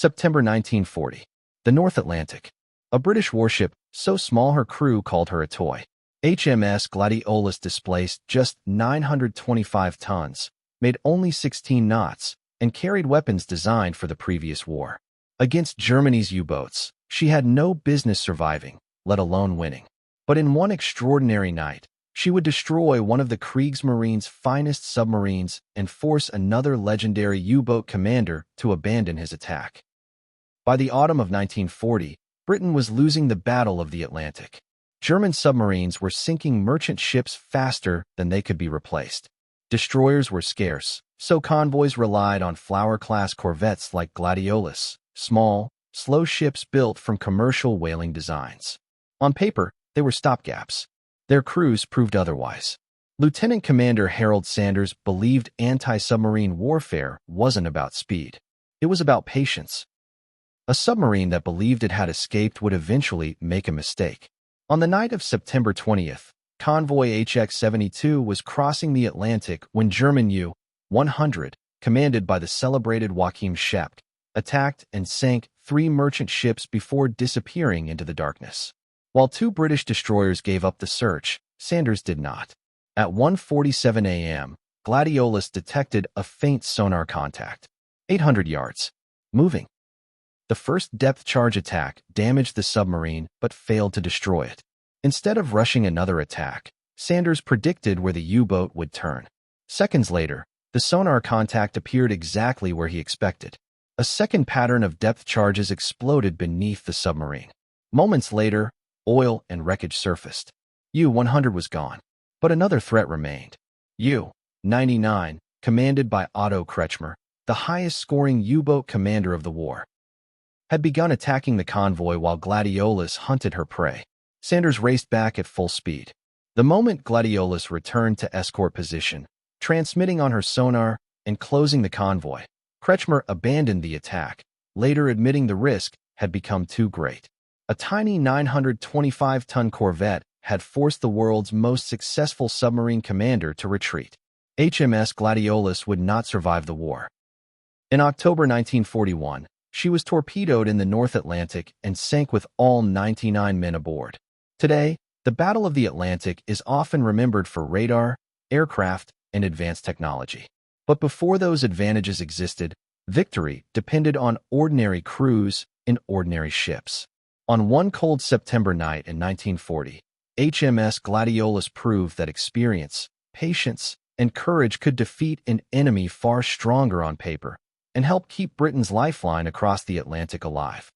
September 1940. The North Atlantic. A British warship, so small her crew called her a toy. HMS Gladiolus displaced just 925 tons, made only 16 knots, and carried weapons designed for the previous war. Against Germany's U-boats, she had no business surviving, let alone winning. But in one extraordinary night, she would destroy one of the Kriegsmarine's finest submarines and force another legendary U-boat commander to abandon his attack. By the autumn of 1940, Britain was losing the Battle of the Atlantic. German submarines were sinking merchant ships faster than they could be replaced. Destroyers were scarce, so convoys relied on flower-class corvettes like Gladiolus, small, slow ships built from commercial whaling designs. On paper, they were stopgaps. Their crews proved otherwise. Lieutenant Commander Harold Sanders believed anti-submarine warfare wasn't about speed. It was about patience. A submarine that believed it had escaped would eventually make a mistake. On the night of September 20th, convoy HX-72 was crossing the Atlantic when German U-100, commanded by the celebrated Joachim Schept, attacked and sank 3 merchant ships before disappearing into the darkness. While 2 British destroyers gave up the search, Sanders did not. At 1:47 a.m., Gladiolus detected a faint sonar contact. 800 yards. Moving. The first depth charge attack damaged the submarine but failed to destroy it. Instead of rushing another attack, Sanders predicted where the U-boat would turn. Seconds later, the sonar contact appeared exactly where he expected. A second pattern of depth charges exploded beneath the submarine. Moments later, oil and wreckage surfaced. U-100 was gone, but another threat remained. U-99, commanded by Otto Kretschmer, the highest-scoring U-boat commander of the war, had begun attacking the convoy while Gladiolus hunted her prey. Sanders raced back at full speed. The moment Gladiolus returned to escort position, transmitting on her sonar and closing the convoy, Kretschmer abandoned the attack, later admitting the risk had become too great. A tiny 925-ton corvette had forced the world's most successful submarine commander to retreat. HMS Gladiolus would not survive the war. In October 1941, she was torpedoed in the North Atlantic and sank with all 99 men aboard. Today, the Battle of the Atlantic is often remembered for radar, aircraft, and advanced technology. But before those advantages existed, victory depended on ordinary crews in ordinary ships. On one cold September night in 1940, HMS Gladiolus proved that experience, patience, and courage could defeat an enemy far stronger on paper and help keep Britain's lifeline across the Atlantic alive.